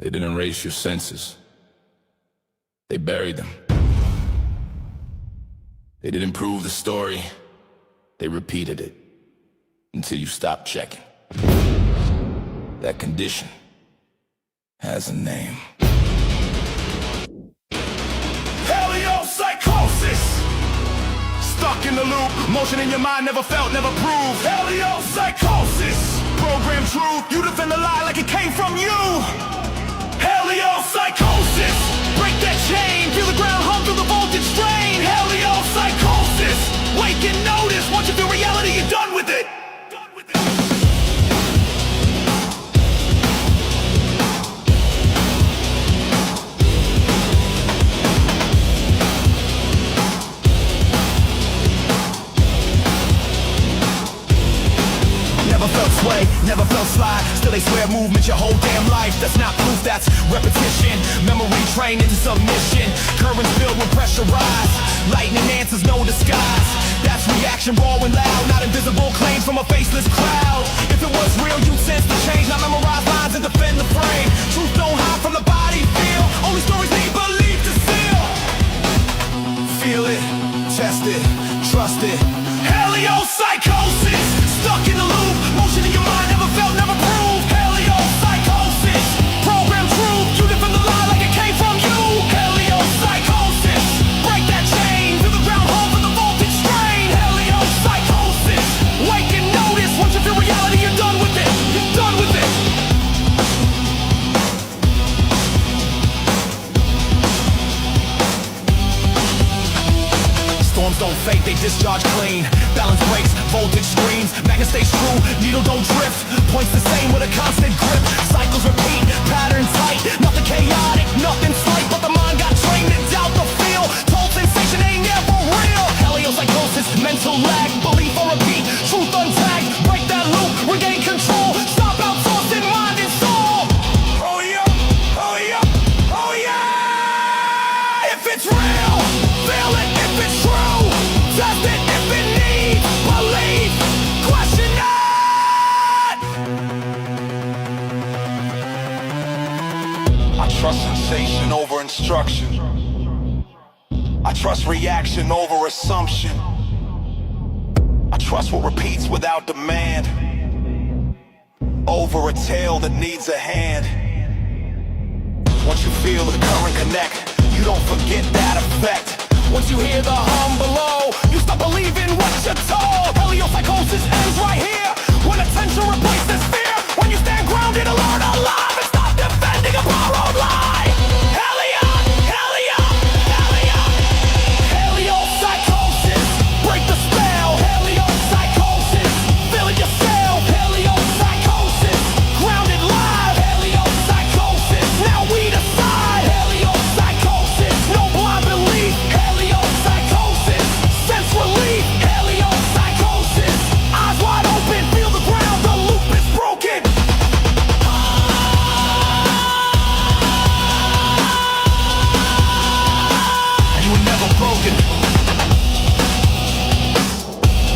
They didn't erase your senses. They buried them. They didn't prove the story. They repeated it until you stopped checking. That condition has a name. Heliopsychosis! Stuck in the loop, motion in your mind never felt, never proved. Heliopsychosis! Program truth, you defend the lie like it came from you. Heliopsychosis! Break that chain, feel the ground hum through the voltage strain. Heliopsychosis! Wake and notice, once you feel reality, you're done with it. Never felt sway, never felt slide. Still they swear movement your whole damn life. That's not proof, that's repetition. Memory trained into submission. Currents filled with pressure rise. Lightning answers, no disguise. That's reaction raw and loud. Not invisible claims from a faceless crowd. If it was real, you'd sense the change. Not memorize lines and defend the frame. Truth don't hide from the body feel. Only stories need belief to seal. Feel it, test it, trust it. Heliopsychosis! Stuck in the loop, motion in your mind never felt, never proved. Heliopsychosis! Program truth, you defend the lie like it came from you. Heliopsychosis! Break that chain, feel the ground home for the voltage strain. Heliopsychosis! Wake and notice, once you feel reality, you're done with it. You're done with it. Storms don't fake, they discharge clean. Balance breaks, voltage screams. Magnet stays true, needle don't drift. Points the same with a constant grip. Cycles repeat, patterns tight. Nothing chaotic, nothing slight. But the mind got trained to doubt the feel. Told sensation ain't never real. Heliopsychosis, mental lag. Belief or repeat, truth untagged. Break that loop, regain control. Stop outsourcing mind and soul. Oh yeah, oh yeah, oh yeah. If it's real, feel it. If it's true, test it. If it needs belief, question it. I trust sensation over instruction. I trust reaction over assumption. I trust what repeats without demand over a tale that needs a hand. Once you feel the current connect, you don't forget that effect. Once you hear the hum below, you stop believing what you're told. Heliopsychosis ends right here, when attention replaces fear. When you stand grounded, alert, alive, and stop defending a borrowed lie. Heliopsychosis, break the spell. Heliopsychosis, feeling yourself. Heliopsychosis, grounded live. Heliopsychosis, now we decide. Heliopsychosis, no blind belief. Heliopsychosis, sense relief. Heliopsychosis, eyes wide open, feel the ground, the loop is broken. You were never broken.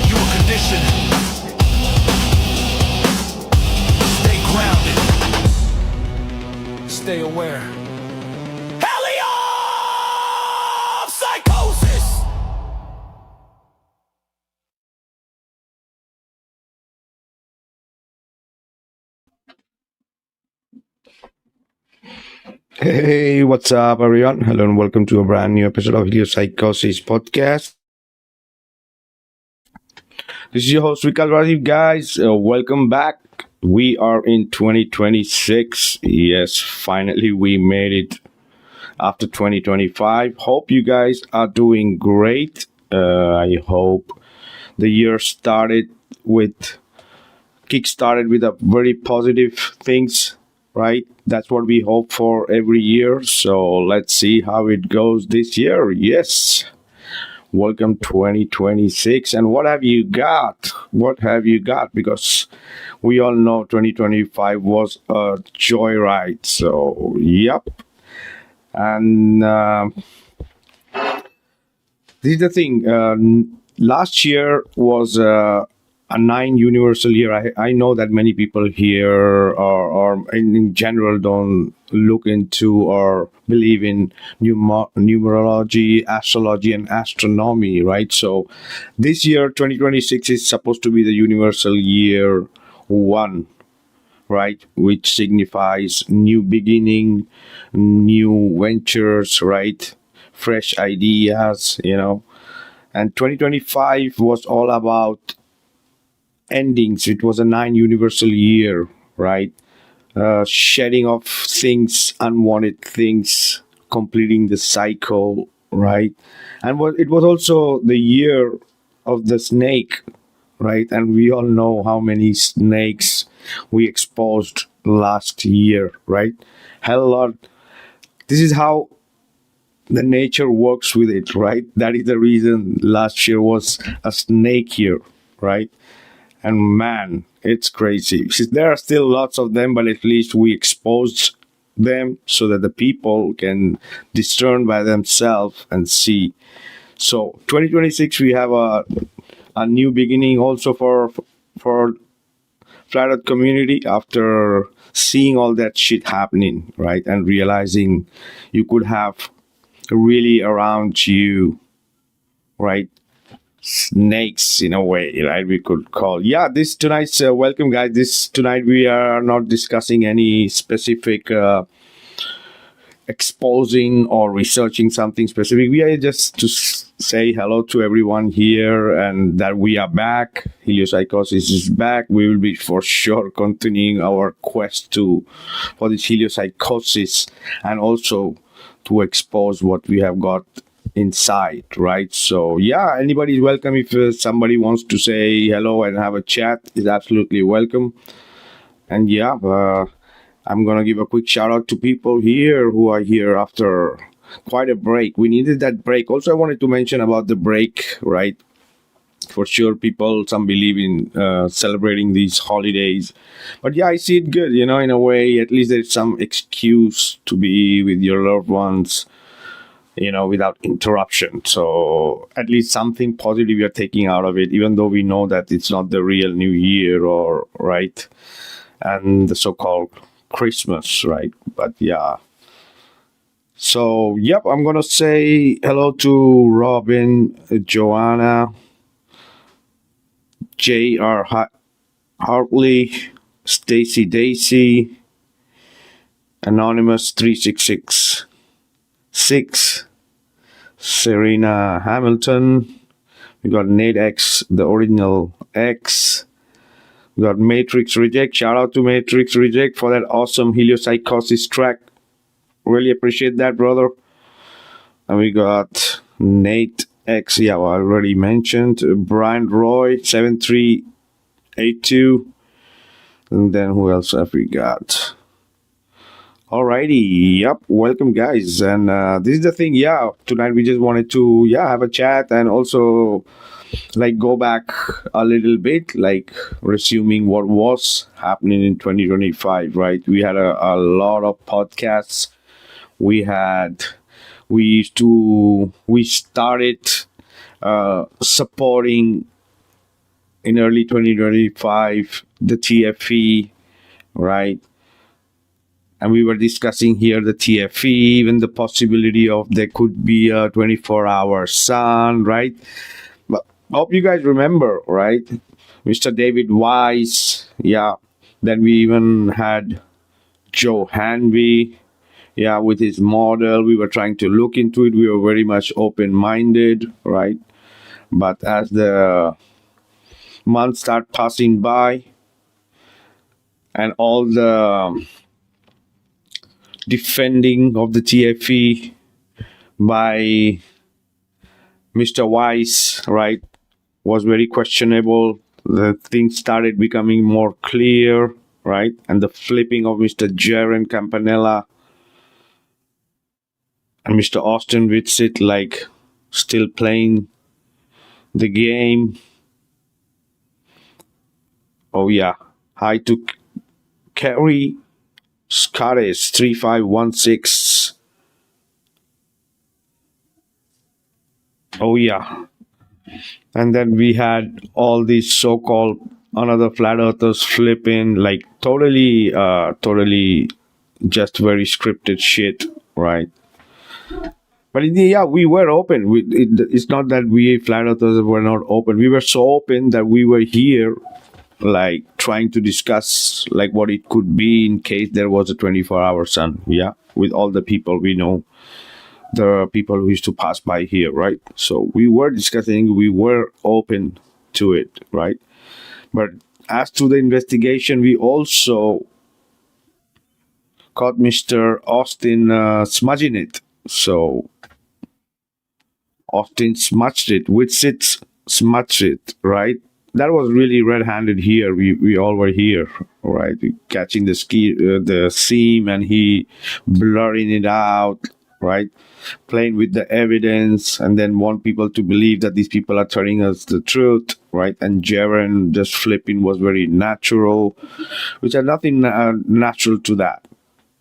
You were conditioned. Stay grounded. Stay aware. Heliopsychosis! Hey, what's up, everyone? Hello, and welcome to a brand new episode of Heliopsychosis Podcast. This is your host, Vikka, Draziv, guys. Welcome back. We are in 2026. Yes, finally, we made it after 2025. Hope you guys are doing great. I hope the year kick-started with a very positive things, right? That's what we hope for every year. So let's see how it goes this year. Yes. Welcome 2026. And what have you got? What have you got? Because we all know 2025 was a joyride. So, yep. And this is the thing. Last year was a nine universal year. I know that many people here or in general don't look into or believe in numerology, astrology, and astronomy, right? So this year, 2026, is supposed to be the universal year one, right? Which signifies new beginning, new ventures, right? Fresh ideas, And 2025 was all about endings. It was a nine universal year, right? Shedding of things, unwanted things, completing the cycle, right? And it was also the year of the snake, right? And we all know how many snakes we exposed last year, right? Hell, lot. This is how the nature works with it, right? That is the reason last year was a snake year, right? And man, it's crazy. There are still lots of them, but at least we exposed them so that the people can discern by themselves and see. So 2026, we have a new beginning also for Flat Earth community after seeing all that shit happening, right? And realizing you could have really around you, right? Snakes in a way, right? We could call. Yeah, this tonight's welcome, guys. Tonight we are not discussing any specific exposing or researching something specific. We are just to say hello to everyone here and that we are back. Heliopsychosis is back. We will be for sure continuing our quest for this heliopsychosis and also to expose what we have got inside, right? So yeah, anybody's welcome. If somebody wants to say hello and have a chat, is absolutely welcome. And yeah, I'm gonna give a quick shout out to people here who are here after quite a break. We needed that break. Also, I wanted to mention about the break, right? For sure, some believe in celebrating these holidays, but yeah, I see it good, in a way. At least there's some excuse to be with your loved ones, without interruption. So at least something positive you're taking out of it, even though we know that it's not the real New Year or right, and the so-called Christmas, right? But yeah. So yep, I'm gonna say hello to Robin, Joanna, J.R. Hartley, Stacy Daisy, Anonymous 3666, Serena Hamilton. We got Nate X, the original X. We got Matrix Reject. Shout out to Matrix Reject for that awesome Heliopsychosis track. Really appreciate that, brother. And we got Nate X. Yeah, well, I already mentioned. Brian Roy, 7382. And then who else have we got? Alrighty, yep, welcome guys. And this is the thing, tonight we just wanted to have a chat and also go back a little bit, resuming what was happening in 2025, right? We had a lot of podcasts. We started supporting in early 2025 the TFE, right? And we were discussing here the TFE, even the possibility of there could be a 24-hour sun, right? But I hope you guys remember, right? Mr. David Weiss, Then we even had Joe Hanvey, with his model. We were trying to look into it. We were very much open-minded, right? But as the months start passing by and all the defending of the TFE by Mr. Weiss, right, was very questionable. The things started becoming more clear, right? And the flipping of Mr. Jaren Campanella and Mr. Austin Whitsitt, still playing the game. Oh, yeah. Hi to Kerry Scottish 3516. Oh yeah. And then we had all these so-called another flat earthers flipping, like totally just very scripted shit, right? But yeah, we were open. It's not that we flat earthers were not open. We were so open that we were here, like trying to discuss like what it could be in case there was a 24-hour sun. Yeah, with all the people we know, the people who used to pass by here, right? So we were discussing, we were open to it, right? But as to the investigation, we also caught Mr. Austin smudging it. So Austin smudged it, with it smudged it, right? That was really red-handed here. We all were here, right? Catching the seam, and he blurring it out, right? Playing with the evidence, and then want people to believe that these people are telling us the truth, right? And Jaren just flipping was very natural, which had nothing natural to that,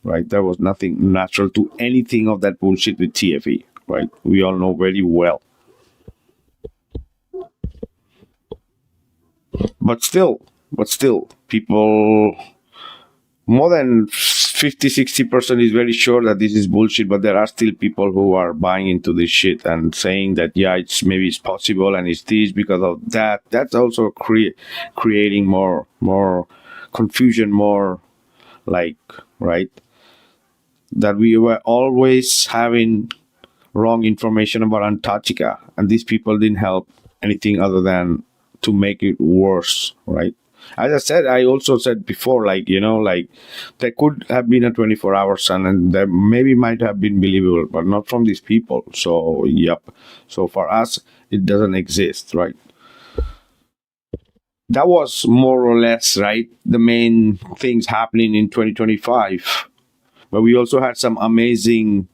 right? There was nothing natural to anything of that bullshit with TFE, right? We all know very well. But still, people, more than 50-60% is very sure that this is bullshit, but there are still people who are buying into this shit and saying that, yeah, it's possible, and it's this because of that. That's also creating more confusion, more like, right? That we were always having wrong information about Antarctica, and these people didn't help anything other than to make it worse, right? As I said, I also said before, like, like there could have been a 24-hour sun, and there maybe might have been believable, but not from these people. So, yep. So for us, it doesn't exist, right? That was more or less, right, the main things happening in 2025. But we also had some amazing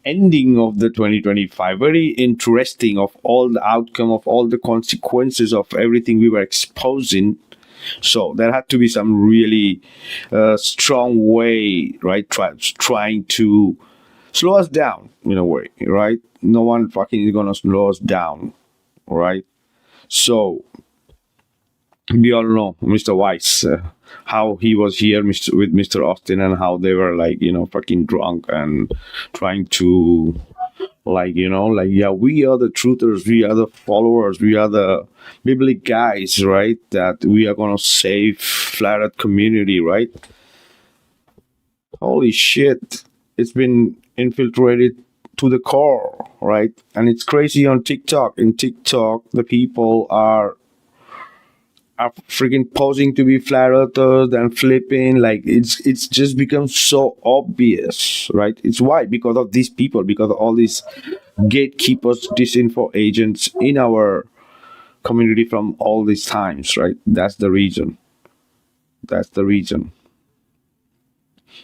ending of the 2025, very interesting, of all the outcome, of all the consequences of everything we were exposing. So there had to be some really strong way, right, trying to slow us down in a way, right? No one fucking is gonna slow us down, right? So we all know Mr. Weiss, how he was here with Mr. Austin, and how they were like, fucking drunk and trying to, like, yeah, we are the truthers, we are the followers, we are the biblical guys, right? That we are gonna save flat earth community, right? Holy shit, it's been infiltrated to the core, right? And it's crazy on TikTok. In TikTok, the people are freaking posing to be flat earthers and flipping, like it's just become so obvious, right? It's why, because of these people, because of all these gatekeepers, disinfo agents in our community from all these times, right? That's the reason.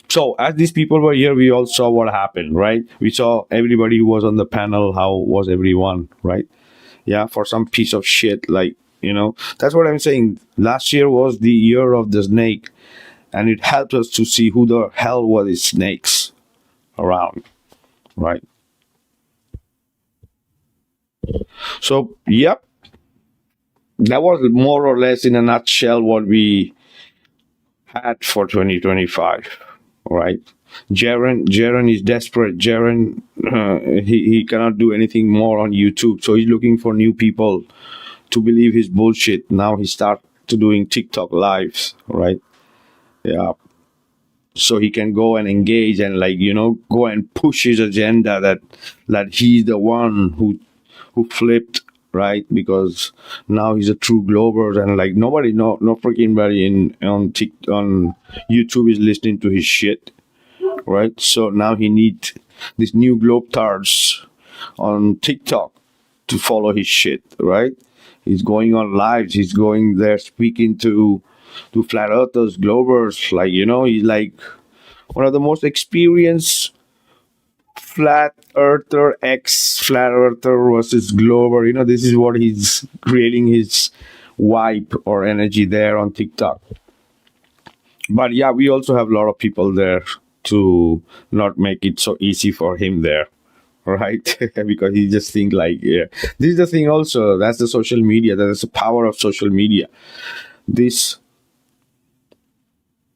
So as these people were here, we all saw what happened, right? We saw everybody who was on the panel, how was everyone, right? Yeah, for some piece of shit, like, that's what I'm saying. Last year was the year of the snake, and it helped us to see who the hell were these snakes around, right? So, yep, that was more or less in a nutshell what we had for 2025, right? Jaren is desperate. Jaren, he cannot do anything more on YouTube, so he's looking for new people to believe his bullshit. Now he started to doing TikTok lives, right? Yeah. So he can go and engage and, like, go and push his agenda that he's the one who flipped, right? Because now he's a true glober, and like nobody, no freaking body on YouTube is listening to his shit, right? So now he needs these new globetards on TikTok to follow his shit, right? He's going on lives. He's going there speaking to flat earthers, globers. Like, he's like one of the most experienced flat earther, ex-flat earther versus glober. This is what he's creating his vibe or energy there on TikTok. But yeah, we also have a lot of people there to not make it so easy for him there, right? Because he just think like, yeah. This is the thing also. That's the social media. That is the power of social media. This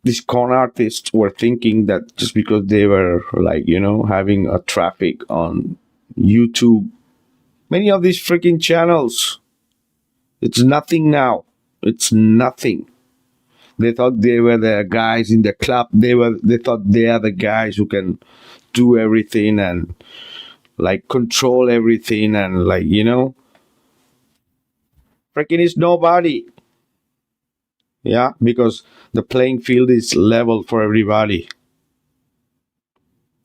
these con artists were thinking that just because they were like, having a traffic on YouTube, many of these freaking channels, it's nothing now. It's nothing. They thought they were the guys in the club. They thought they are the guys who can do everything and like control everything and like, freaking is nobody. Yeah, because the playing field is level for everybody.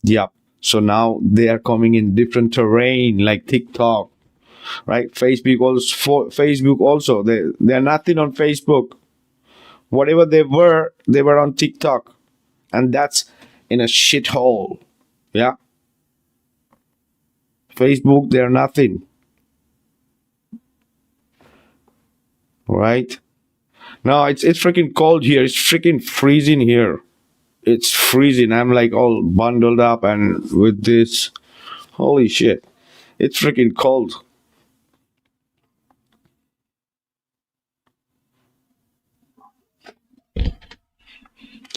Yep. So now they are coming in different terrain like TikTok, right? Facebook also. They're nothing on Facebook. Whatever they were on TikTok, and that's in a shithole. Yeah. Facebook, they're nothing. Right? No, it's freaking cold here. It's freaking freezing here. It's freezing. I'm like all bundled up and with this. Holy shit. It's freaking cold.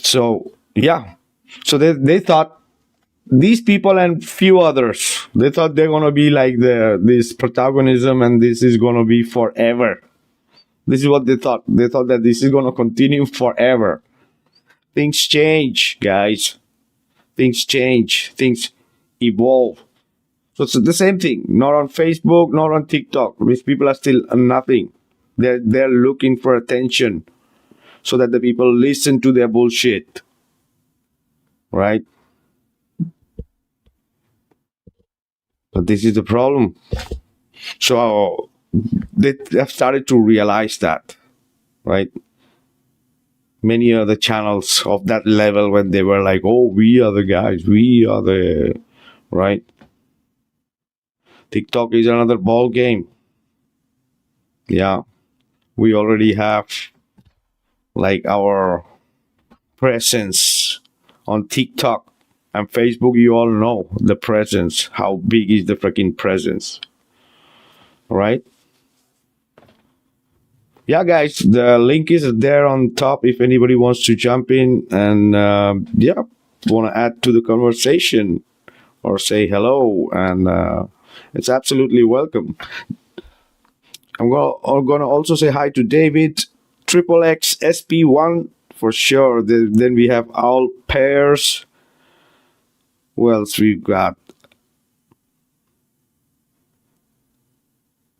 So, yeah. So they thought these people and few others, they thought they're going to be like this protagonism and this is going to be forever. This is what they thought. They thought that this is going to continue forever. Things change, guys. Things change. Things evolve. So it's the same thing. Not on Facebook, not on TikTok. These people are still nothing. They're looking for attention so that the people listen to their bullshit. Right? But this is the problem. So they have started to realize that, right? Many other channels of that level when they were like, oh, we are the guys, we are the, right? TikTok is another ball game. Yeah. We already have like our presence on TikTok and Facebook. You all know the presence. How big is the freaking presence? Right? Yeah, guys, the link is there on top if anybody wants to jump in and want to add to the conversation or say hello, and it's absolutely welcome. I'm gonna also say hi to David, Triple X SP1 for sure. Then we have Owl Pairs. Who else we got?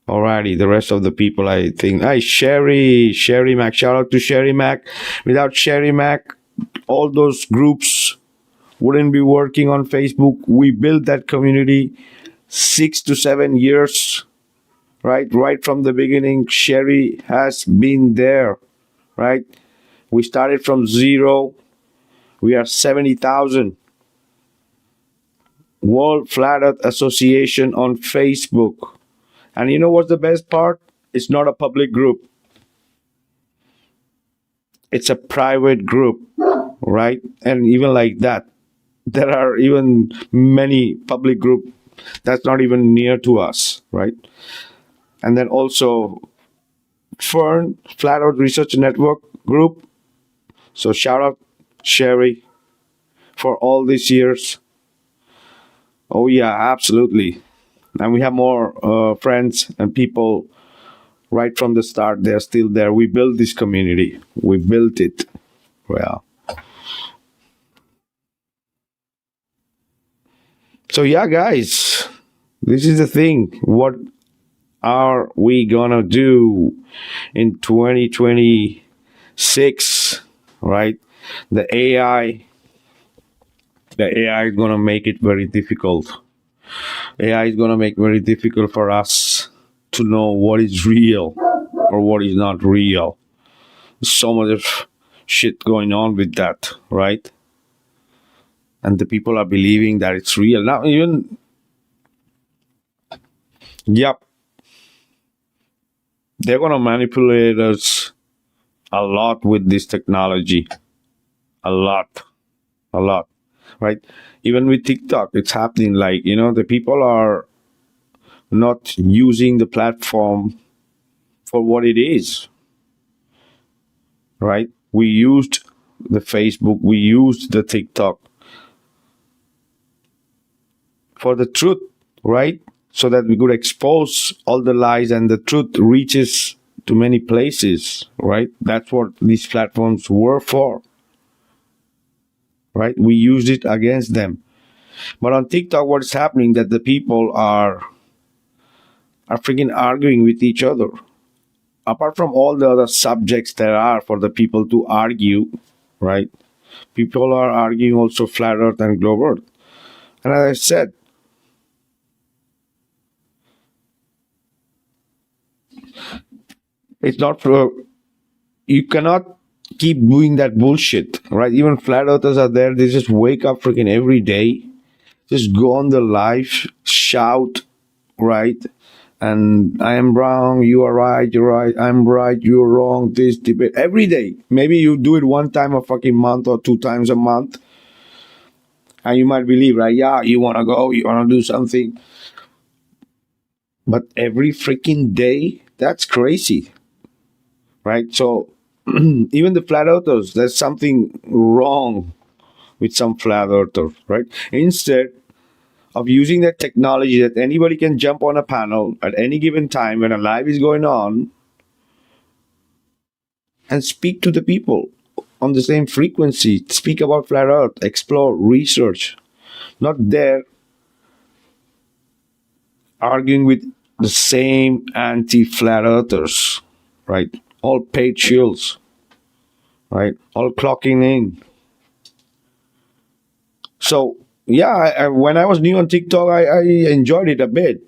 Alrighty, the rest of the people, I think. Hi, Sherry Mac. Shout out to Sherry Mac. Without Sherry Mac, all those groups wouldn't be working on Facebook. We built that community 6 to 7 years, right from the beginning. Sherry has been there, right? We started from zero. We are 70,000. World Flat Earth Association on Facebook. And you know what's the best part? It's not a public group. It's a private group, right? And even like that, there are even many public group that's not even near to us, right? And then also Fern, Flat Earth Research Network group. So shout out Sherry for all these years. Oh yeah, absolutely. And we have more friends and people right from the start. They're still there. We built this community. We built it. Well. So yeah, guys, this is the thing. What are we gonna do in 2026? Right? The AI is gonna make it very difficult. AI is going to make it very difficult for us to know what is real or what is not real. So much of shit going on with that, right? And the people are believing that it's real. Now, even, yep, they're going to manipulate us a lot with this technology. A lot, right? Even with TikTok, it's happening. Like, the people are not using the platform for what it is, right? We used the Facebook, we used the TikTok for the truth, right? So that we could expose all the lies and the truth reaches to many places, right? That's what these platforms were for, right? We used it against them. But on TikTok, what's happening that the people are freaking arguing with each other. Apart from all the other subjects there are for the people to argue, right? People are arguing also flat earth and globe earth. And as I said, it's not for, you cannot keep doing that bullshit, right? Even flat earthers are there. They just wake up freaking every day, just go on the live, shout, right? And I am wrong, you are right, you're right, I'm right, you're wrong, this debate every day. Maybe you do it one time a fucking month or 2 times a month. And you might believe, right? Yeah, you want to go, you want to do something. But every freaking day, that's crazy, right? So even the flat earthers, there's something wrong with some flat earthers, right? Instead of using that technology that anybody can jump on a panel at any given time when a live is going on and speak to the people on the same frequency, speak about flat earth, explore, research, not there arguing with the same anti-flat earthers, right? All paid shills, right? All clocking in. So yeah, when I was new on TikTok, I enjoyed it a bit,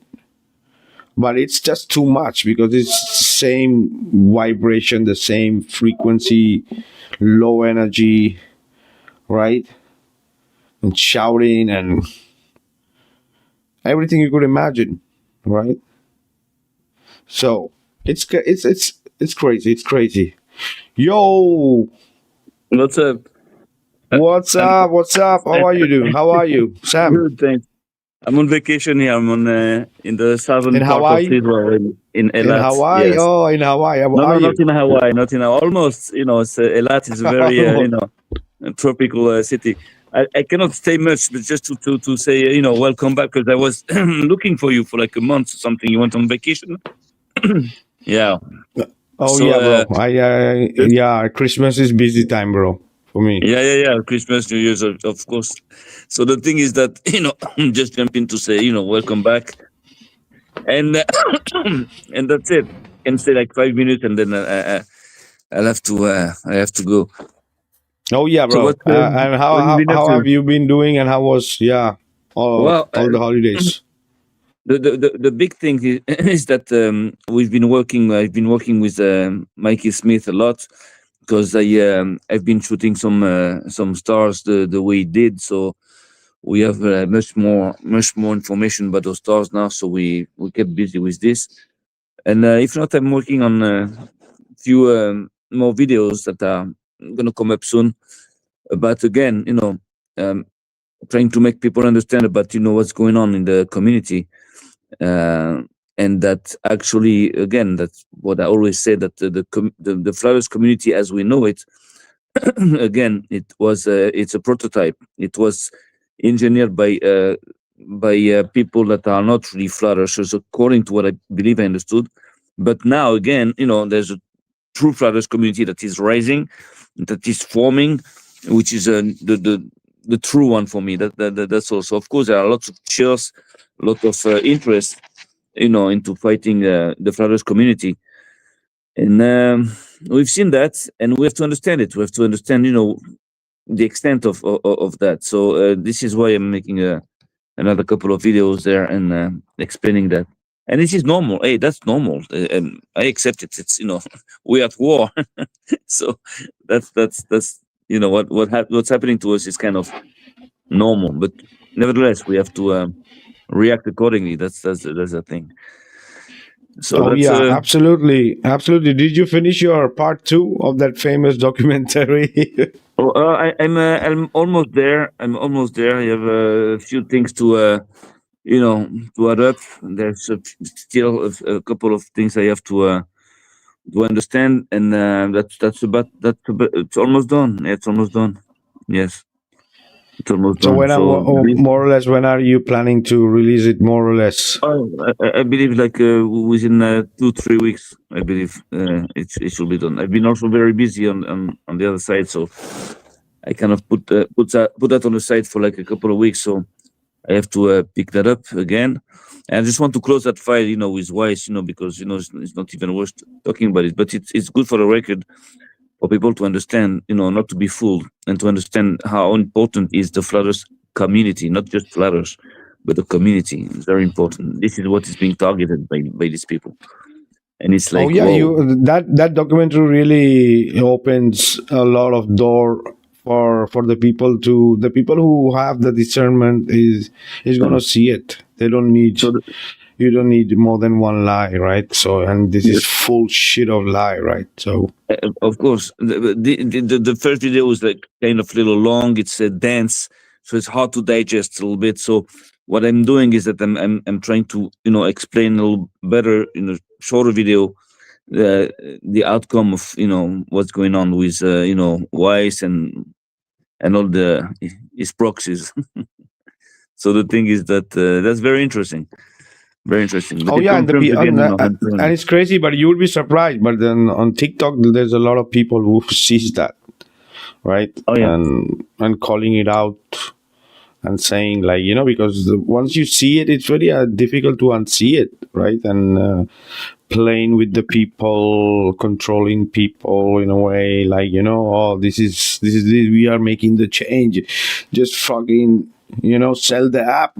but it's just too much because it's the same vibration, the same frequency, low energy, right? And shouting and everything you could imagine, right? So it's crazy. It's crazy. Yo, What's up? what's I'm up? What's up? How are you doing? How are you, Sam? good, thanks. I'm on vacation here. I'm on in the In southern part of Hawaii? Israel, in In Elat. Hawaii? Yes. Oh, in Hawaii. How No, are no, not you? in Hawaii. Not in Hawaii. Almost. It's, Elat is a very Almost. a tropical city. I cannot stay much, but just to say welcome back because I was looking for you for like a month or something. You went on vacation. Yeah. Oh So yeah, bro. Yeah, Christmas is busy time, bro, for me. yeah. Christmas, New Year's, of course. So the thing is that just jumping to say welcome back. And and that's it. Can say like 5 minutes, and then I have to go. Oh yeah, So bro. And what you been up how have to? you been doing? And how was Well, all the holidays? the big thing is, is that we've been working. I've been working with Mikey Smith a lot because I've been shooting some stars the way he did. So we have much more information about those stars now. So we get busy with this. And if not, I'm working on few more videos that are going to come up soon. But again, um, trying to make people understand about what's going on in the community, uh, and that actually, again, that's what I always say, that the flowers community as we know it, again, it's a prototype. It was engineered by people that are not really flourishers, according to what I believe I understood. But now again, there's a true flourish community that is rising, that is forming, which is the true one for me. That's also, of course, there are lots of cheers, a lot of interest, into fighting the flourish community, and we've seen that, and we have to understand it. We have to understand, the extent of that. So this is why I'm making another couple of videos there and explaining that. And this is normal. Hey, that's normal, and I accept it. It's we're at war, so that's what's happening to us is kind of normal. But nevertheless, we have to react accordingly. That's the thing. So Oh that's yeah, absolutely, absolutely. Did you finish your part 2 of that famous documentary? Oh, I'm almost there. I'm almost there. I have a few things to add up. There's still a couple of things I have to understand, and it's almost done. Yeah, it's almost done. Yes, it's almost So done. So more or less, when are you planning to release it? More or less. I believe like within 2 3 weeks. I believe it should be done. I've been also very busy on the other side, so I kind of put that on the side for like a couple of weeks. So I have to pick that up again. And I just want to close that file, with Wise, because it's not even worth talking about it. But it's good for the record for people to understand, not to be fooled and to understand how important is the Flatters community, not just Flatters, but the community. It's very important. This is what is being targeted by these people, and it's Oh like, yeah, whoa. that documentary really opens a lot of door for the people who have the discernment is uh, gonna see it. They don't need So you don't need more than one lie, right? So and this is the, full shit of lie, right? So Of course, the first video was like kind of little long. It's a dense, so it's hard to digest a little bit. So what I'm doing is that I'm trying to explain a little better in a shorter video the outcome of what's going on with Weiss and all his proxies. So the thing is that that's very interesting, very interesting. But oh it yeah, and confirms again, and it's crazy, but you would be surprised. But then on TikTok, there's a lot of people who sees that, right? oh yeah, And calling it out and saying like because once you see it, it's very difficult to unsee it, right? And playing with the people, controlling people in a way like oh this, we are making the change, just fucking sell the app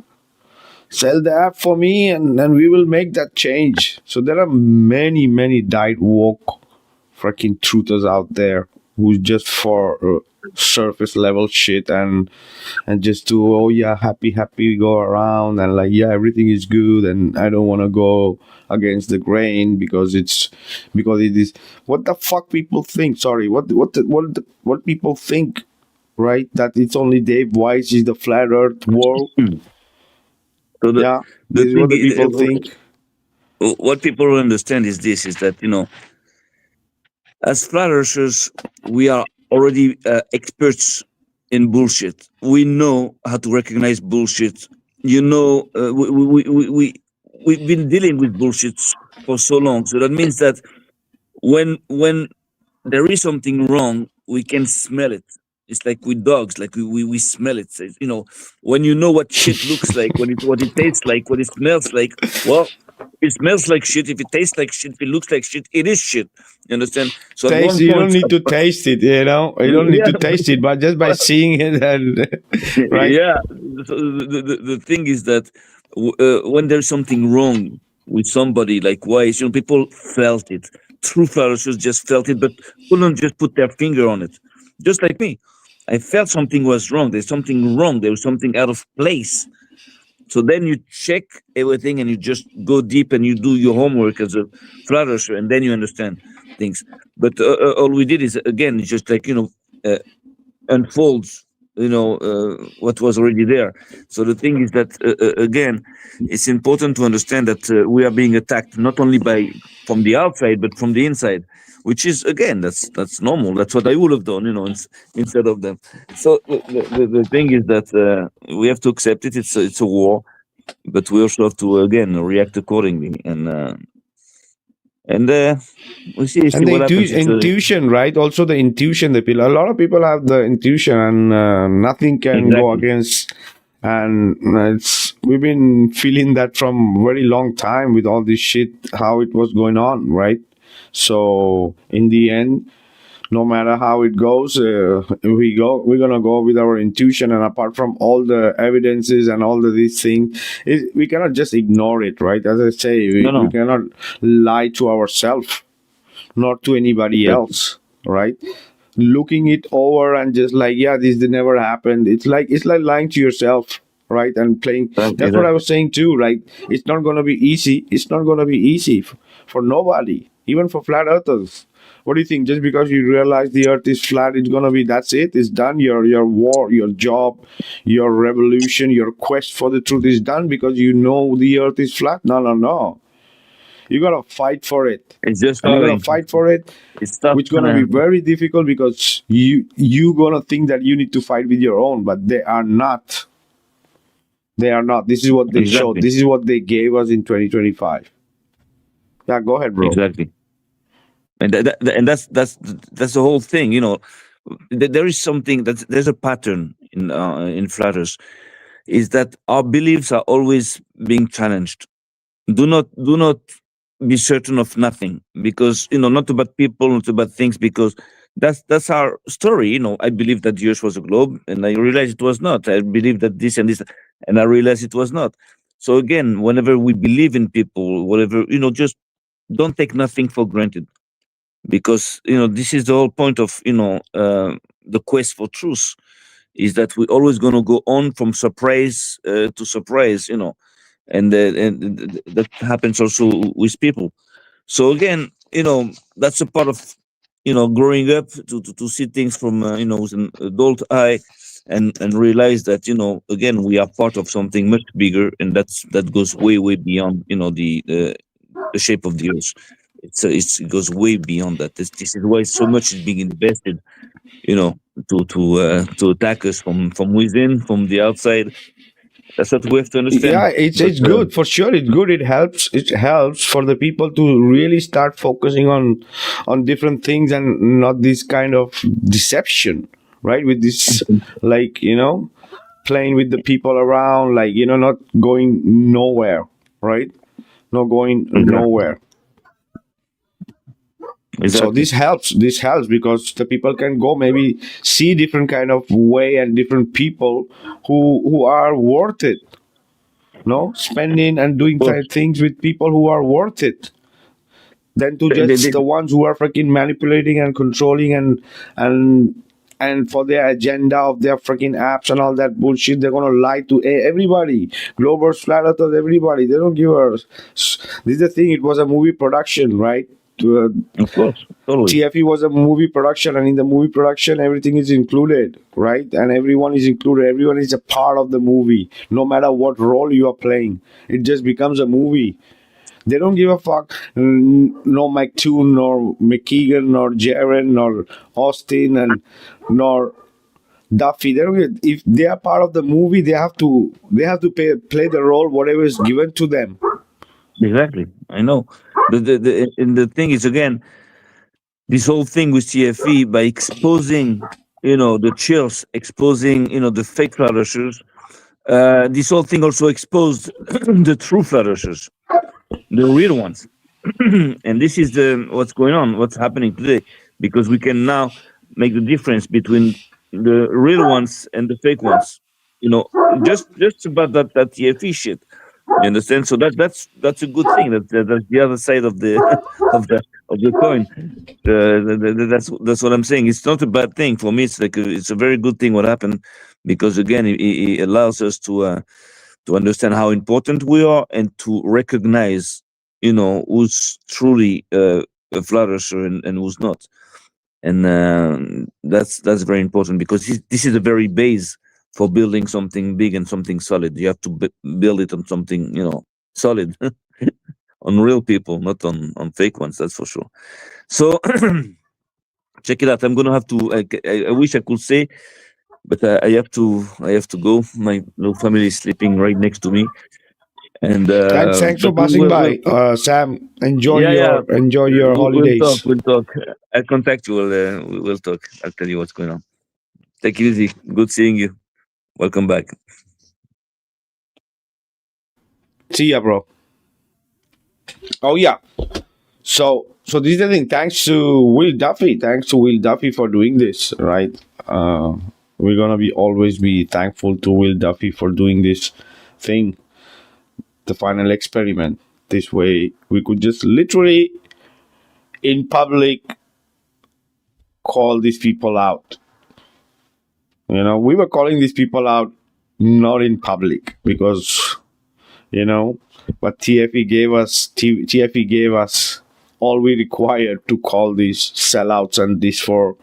for me, and we will make that change. So there are many died woke freaking truthers out there who's just for surface level shit and just to oh yeah happy go around and like yeah everything is good and I don't want to go against the grain because it is what the fuck people think. Sorry, what people think, right? That it's only Dave Weiss is the flat earth world. Hmm. So Yeah, the this is thing what the people think. what people don't understand is this: is that as flat earthers, we are already experts in bullshit. We know how to recognize bullshit. We've been dealing with bullshit for so long. So that means that when there is something wrong, we can smell it. It's like with dogs, like we smell it. So, when you know what shit looks like, what it tastes like, what it smells like, well, it smells like shit. If it tastes like shit, if it looks like shit, it is shit. You understand? So at Taste, one you don't point, need to taste it, you don't need yeah, to taste it, but just by seeing it and right. yeah. So the thing is that when there's something wrong with somebody, like Wise, people felt it. True flourishers just felt it, but couldn't just put their finger on it. Just like me, I felt something was wrong. There's something wrong. There was something out of place. So then you check everything and you just go deep and you do your homework as a flourisher, and then you understand things. But all we did is again just like unfolds what was already there. So the thing is that again, it's important to understand that we are being attacked not only by from the outside but from the inside, which is again that's normal. That's what I would have done, instead of them. So the thing is that we have to accept it. It's a war, but we also have to again react accordingly, and we see And the what happens. intuition, right? Also the intuition, a lot of people have the intuition and nothing can go Exactly. against. And it's we've been feeling that from very long time with all this shit how it was going on, right? So in the end, no matter how it goes, we're gonna go with our intuition. And apart from all the evidences and all these things, we cannot just ignore it, right? As I say, No, we no. cannot lie to ourselves, not to anybody Exactly. else, right? Looking it over and just like yeah this did never happened, it's like lying to yourself, right? And playing. That's what I Exactly. was saying too, like it's not going to be easy. It's not going to be easy for nobody, even for flat earthers. What do you think? Just because you realize the earth is flat, it's gonna be that's it, it's done. Your war, your job, your revolution, your quest for the truth is done because you know the earth is flat? No, no, no. You gotta fight for it. It's just And you're gonna starting. fight for it, It's tough. which gonna be very difficult because you gonna think that you need to fight with your own, but they are not. They are not. This is what they showed. Exactly. This is what they gave us in 2025. Yeah, go ahead, bro. Exactly. And and that's the whole thing. There is something there's a pattern in flatters, is that our beliefs are always being challenged. Do not be certain of nothing, because not about people, not about things, because that's our story. I believe that the earth was a globe, and I realized it was not. I believe that this and this, and I realized it was not. So again, whenever we believe in people, whatever, just don't take nothing for granted, because this is the whole point of the quest for truth, is that we're always going to go on from surprise to surprise, and that happens also with people. So again, that's a part of growing up, to see things from with an adult eye, and realize that again, we are part of something much bigger, and that goes way beyond the shape of the earth. It goes way beyond that. This is why so much is being invested, to attack us from within, from the outside. That's what we have to Yeah, understand. But it's good for sure. It's good. It helps for the people to really start focusing on different things and not this kind of deception, right? With this, like playing with the people around, like not going nowhere, right? Not going exactly, nowhere. So exactly. this helps because the people can go maybe see different kind of way and different people who are worth it, no, spending and doing Of course, things with people who are worth it, than to just the ones who are freaking manipulating and controlling and and for their agenda of their freaking apps and all that bullshit. They're gonna lie to everybody, globers, flat earthers, everybody. They don't give us. This is the thing. It was a movie production, right? of course, totally. TFE was a movie production, and in the movie production, everything is included, right? And everyone is included. Everyone is a part of the movie, no matter what role you are playing. It just becomes a movie. They don't give a fuck. No McToon, nor McKeegan, nor Jaren, nor Austin, and nor Duffy. They don't give, if they are part of the movie, they have to play the role whatever is given to them. Exactly. I know. And the thing is, again, this whole thing with TFE, by exposing, the chills, exposing, the fake flourishes, this whole thing also exposed the true flourishes, the real ones. And this is what's going on, what's happening today, because we can now make the difference between the real ones and the fake ones. Just about that TFE shit. You understand? So that's a good thing. That's the other side of the of the coin. That's what I'm saying. It's not a bad thing for me. It's a very good thing what happened, because again, it allows us to understand how important we are, and to recognize, who's truly a flourisher, and who's not. And that's very important, because this is the very base for building something big and something solid. You have to build it on something, solid, on real people, not on fake ones. That's for sure. So check it out. I'm gonna have to. I wish I could say, but I have to. I have to go. My little family is sleeping right next to me, and Thanks for but passing we'll by, Sam. Enjoy yeah, yeah. your We'll talk. holidays. We'll talk. I'll contact you. We'll talk. I'll tell you what's going on. Take it easy. Good seeing you. Welcome back. See ya, bro. Oh yeah. So this is the thing. Thanks to Will Duffy. Thanks to Will Duffy for doing this. Right. We're gonna be always be thankful to Will Duffy for doing this thing, the final experiment. This way, we could just literally in public call these people out. We were calling these people out not in public because but TFE gave us all we required to call these sellouts and these for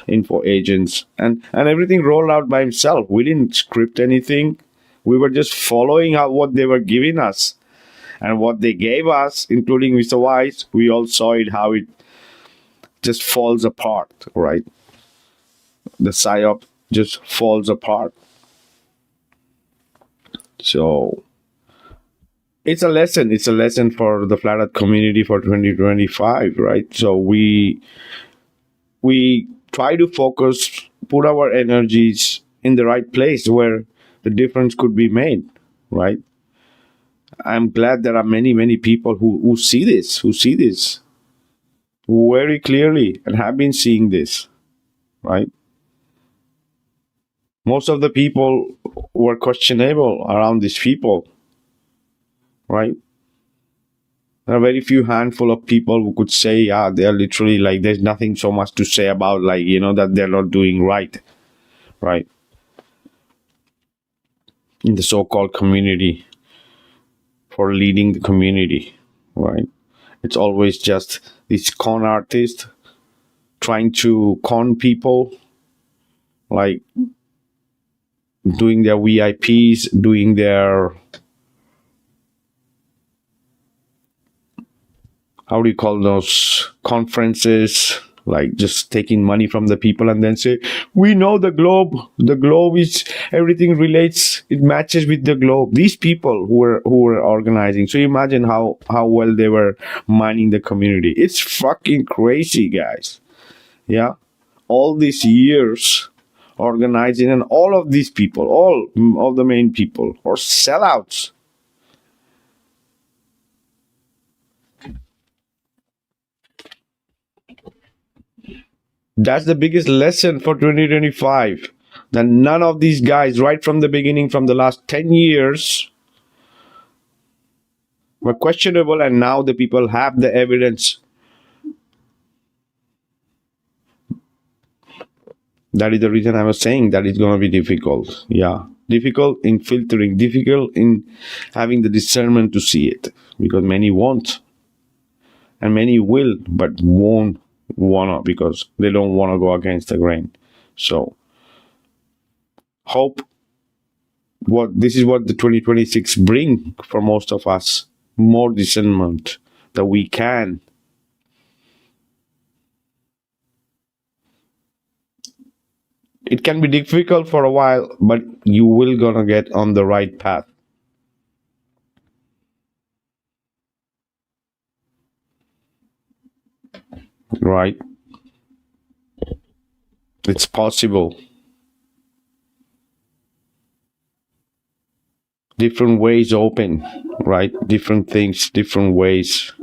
info agents, and everything rolled out by himself. We didn't script anything. We were just following out what they were giving us, and what they gave us, including Mr. Wise. We all saw it, how it just falls apart, right? The psyop just falls apart. So it's a lesson. It's a lesson for the Flat Earth community for 2025, right? So we try to focus, put our energies in the right place where the difference could be made, right? I'm glad there are many people who see this very clearly and have been seeing this, right? Most of the people were questionable around these people, right? There are very few handful of people who could say, yeah, they're literally like, there's nothing so much to say about, like, that they're not doing right, right? In the so-called community, for leading the community, right? It's always just these con artists trying to con people, like doing their VIPs, doing their, how do you call those conferences, like just taking money from the people and then say, we know the globe is, everything relates, it matches with the globe. These people who were organizing, so imagine how well they were mining the community. It's fucking crazy, guys. Yeah, all these years organizing, and all of these people, all of the main people, are sellouts. That's the biggest lesson for 2025. That none of these guys, right from the beginning, from the last 10 years, were questionable, and now the people have the evidence. That is the reason I was saying that it's going to be difficult. Yeah. Difficult in filtering, difficult in having the discernment to see it. Because many won't. And many will, but won't wanna, because they don't want to go against the grain. So hope this is what the 2026 bring for most of us. More discernment, that we can it can be difficult for a while, but you will gonna get on the right path. Right? It's possible. Different ways open, right? Different things, different ways.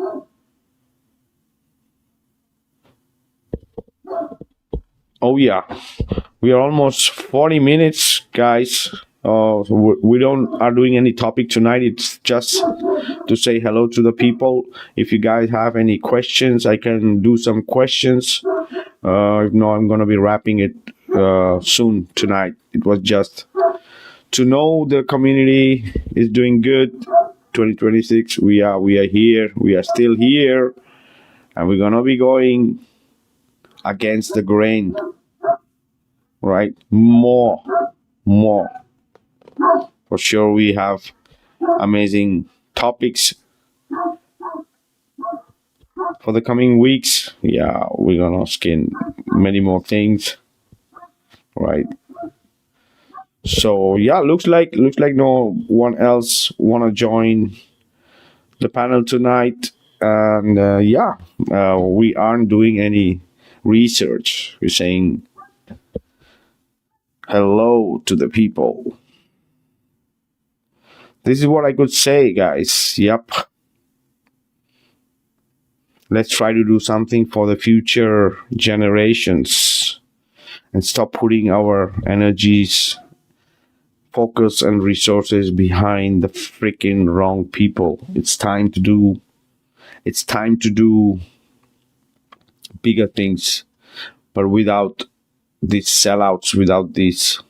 Oh yeah, we are almost 40 minutes, guys. We don't are doing any topic tonight. It's just to say hello to the people. If you guys have any questions, I can do some questions. If not, I'm gonna be wrapping it soon tonight. It was just to know the community is doing good. 2026, we are here. We are still here, and we're gonna be going against the grain. Right? More. For sure, we have amazing topics for the coming weeks. Yeah, we're gonna skin many more things. Right? So yeah, looks like no one else wanna join the panel tonight, and we aren't doing any research. We're saying hello to the people. This is what I could say, guys. Yep. Let's try to do something for the future generations and stop putting our energies, focus, and resources behind the freaking wrong people. It's time to do bigger things, but without these sellouts, without these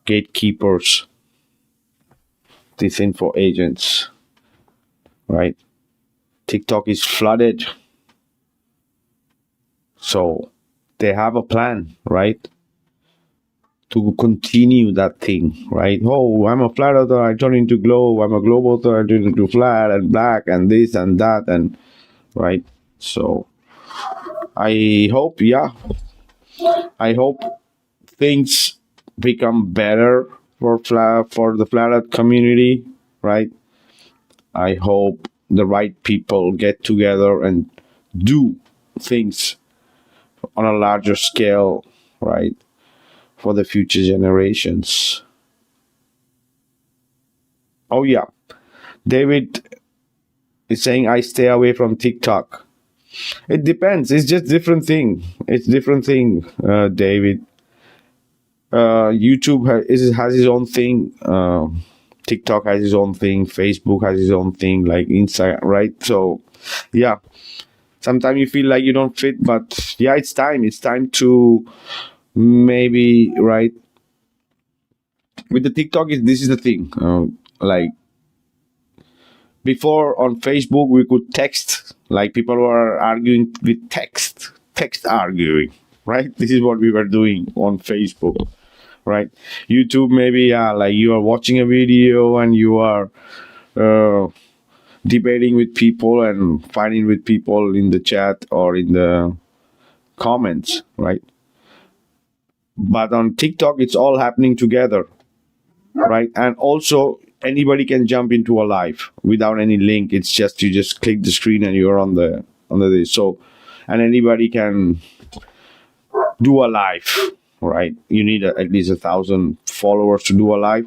gatekeepers, these info agents, right? TikTok is flooded. So they have a plan, right? To continue that thing, right? Oh, I'm a flat earther, I turn into globe. I'm a globe earther, I turn into flat and black and this and that, and right. So I hope, I hope things become better for the flat earth community, right? I hope the right people get together and do things on a larger scale, right? For the future generations. Oh yeah, David is saying I stay away from TikTok. It depends. It's just different thing. It's different thing, David. YouTube has its own thing. TikTok has its own thing. Facebook has its own thing. Like Instagram, right? So, yeah. Sometimes you feel like you don't fit, but yeah, it's time. It's time to maybe, right? With the TikTok, this is the thing. Like before on Facebook, we could text. Like people were arguing with text arguing, right? This is what we were doing on Facebook, right? YouTube, maybe, like you are watching a video and you are debating with people and fighting with people in the chat or in the comments, right? But on TikTok, it's all happening together, right? And also, anybody can jump into a live without any link. It's just you just click the screen and you're on the so, and anybody can do a live, right? You need at least 1,000 followers to do a live,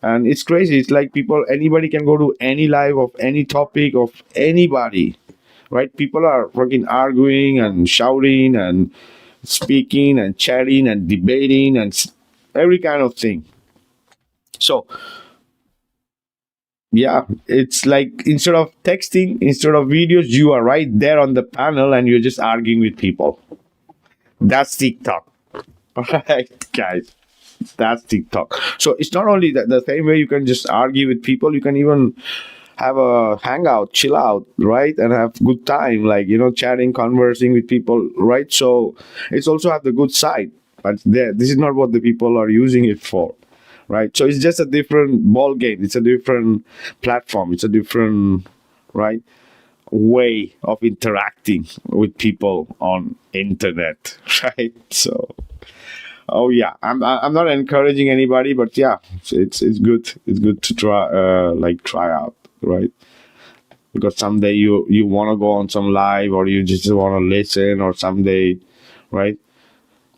and it's crazy. It's like anybody can go to any live of any topic of anybody, right? People are fucking arguing and shouting and speaking and chatting and debating and every kind of thing. So yeah, it's like instead of texting, instead of videos, you are right there on the panel and you're just arguing with people. That's TikTok. All right, guys. That's TikTok. So it's not only that, the same way you can just argue with people, you can even have a hangout, chill out, right? And have good time, like, chatting, conversing with people, right? So it's also have the good side. But this is not what the people are using it for. Right, so it's just a different ball game. It's a different platform. It's a different, right, way of interacting with people on internet, right? So, oh yeah, I'm not encouraging anybody, but yeah, it's good. It's good to try out, right? Because someday you want to go on some live, or you just want to listen, or someday, right?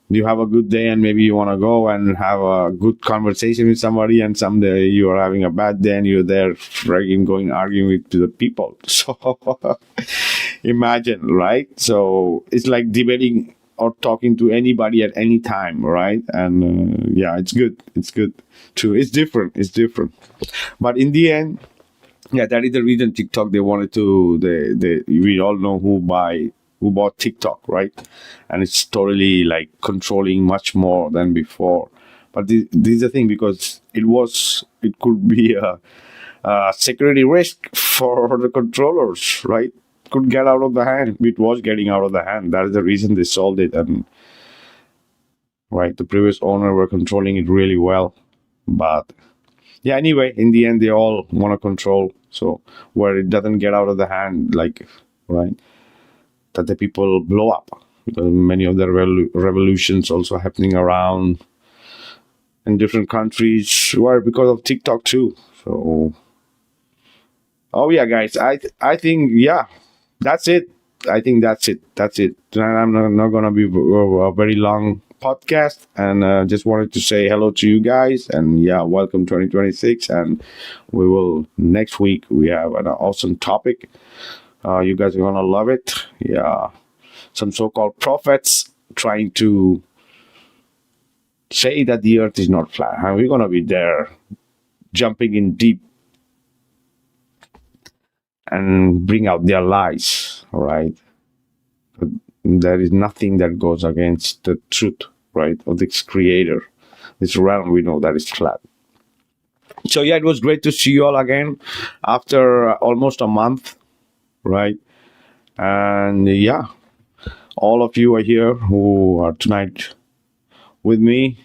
You have a good day and maybe you want to go and have a good conversation with somebody, and someday you are having a bad day and you're there arguing with the people. So imagine, right? So it's like debating or talking to anybody at any time, right? And yeah, it's good too. It's different. But in the end, yeah, that is the reason TikTok, they wanted to, we all know who bought TikTok, right? And it's totally like controlling much more than before. But this is the thing, because it could be a security risk for the controllers, right? Could get out of the hand. It was getting out of the hand. That is the reason they sold it. And right, the previous owner were controlling it really well. But yeah, anyway, in the end, they all want to control. So where it doesn't get out of the hand, like, right, that the people blow up, because many of the revolutions also happening around in different countries were because of TikTok too. So, oh yeah, guys, I think, yeah, that's it. I think that's it. I'm not gonna be a very long podcast, and just wanted to say hello to you guys, and yeah, welcome 2026, and we will next week we have an awesome topic. You guys are gonna love it. Yeah, some so-called prophets trying to say that the earth is not flat, and we're gonna be there jumping in deep and bring out their lies, right? But there is nothing that goes against the truth, right, of this creator. This realm, we know that is flat. So yeah, it was great to see you all again after almost a month. right? And yeah, all of you are here who are tonight with me.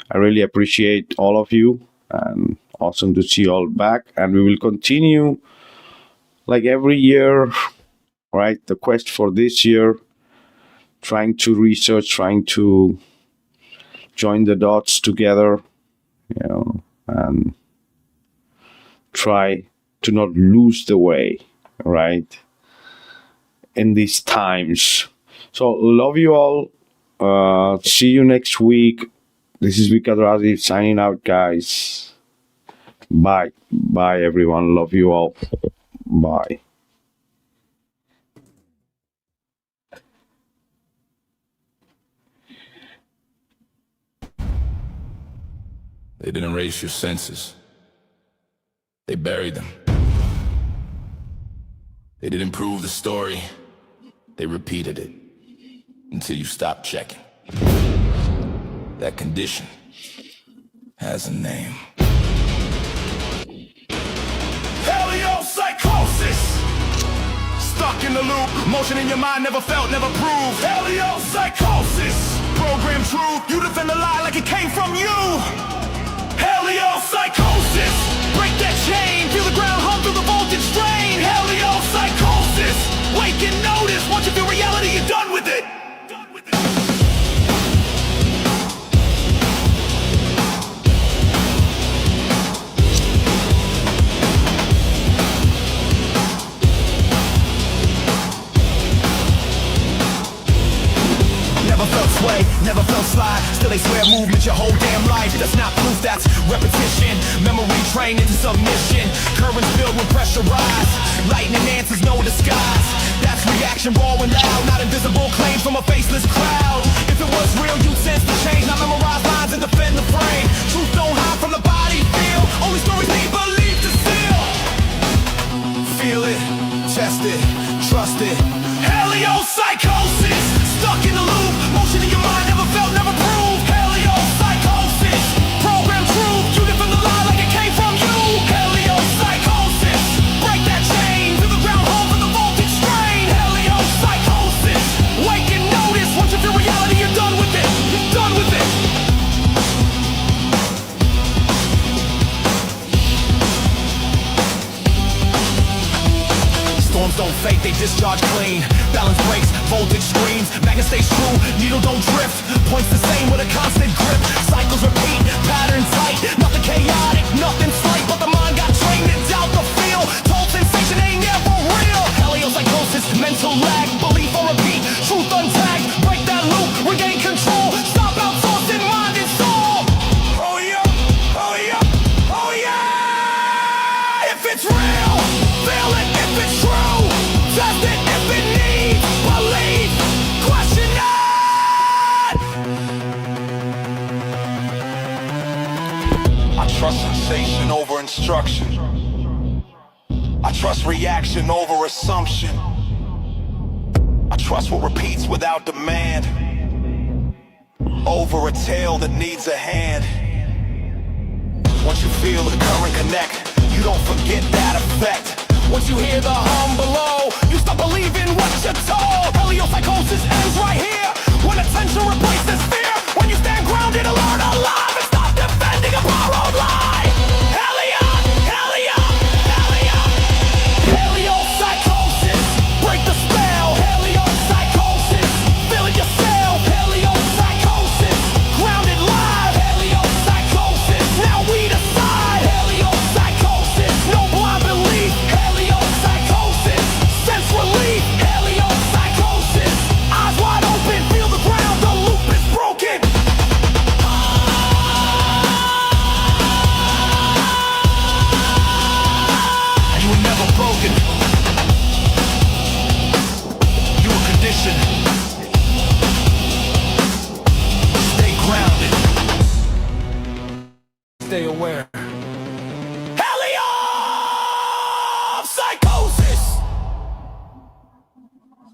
I really appreciate all of you, and awesome to see you all back. And we will continue like every year, right? The quest for this year, trying to research, trying to join the dots together, and try to not lose the way, right? In these times. So love you all. See you next week. This is Vikka Draziv signing out, guys. Bye. Bye, everyone. Love you all. Bye. They didn't erase your senses. They buried them. They didn't prove the story. They repeated it until you stopped checking. That condition has a name. Heliopsychosis! Stuck in the loop, motion in your mind never felt, never proved. Heliopsychosis! Program truth, you defend the lie like it came from you. Heliopsychosis! Break that chain, feel the ground hum through the voltage strain. Heliopsychosis! Wake and notice, once you feel reality, you're done with it. Never felt sway, never felt slide. Still they swear movement your whole damn life. That's not proof, that's repetition. Memory trained into submission. Currents filled with pressure rise. Lightning answers, no disguise. That's reaction raw and loud. Not invisible claims from a faceless crowd. If it was real, you'd sense the change. Not memorize lines and defend the frame. Truth don't hide from the body feel. Only stories need belief to seal. Feel it, test it, trust it. Heliopsychosis! Stuck in the loop, motion in your mind never felt, never proved. Heliopsychosis! Program truth, you defend the lie like it came from you. Heliopsychosis! Break that chain, feel the ground home for the voltage strain. Heliopsychosis! Wake and notice, once you feel reality, you're done with it. You're done with it. Storms don't fade, they discharge clean. Balance breaks, voltage screams. Magnet stays true, needle don't drift. Points the same with a constant grip. Cycles repeat, pattern tight. Nothing chaotic, nothing slight. But the mind got trained to doubt the feel. Told sensation ain't never real. Heliopsychosis, mental lag. Belief on repeat, truth untagged. Break that loop, regain control. Stop outsourcing mind and soul. Oh yeah, oh yeah, oh yeah. If it's real, feel it. If it's true, test it. If it needs belief, question it. I trust sensation over instruction. I trust reaction over assumption. I trust what repeats without demand over a tale that needs a hand. Once you feel the current connect, you don't forget that effect. Once you hear the hum below, you stop believing what you're told. Heliopsychosis ends right here, when attention replaces fear. When you stand grounded, alert, alive, and stop defending a borrowed lie. Heliopsychosis, break the spell. Heliopsychosis, feel it yourself. Heliopsychosis, grounded live. Heliopsychosis, now we decide. Heliopsychosis, no blind belief. Heliopsychosis, sense relief. Heliopsychosis, eyes wide open, feel the ground, the loop is broken. You were never broken. You were conditioned. Stay grounded. Stay aware.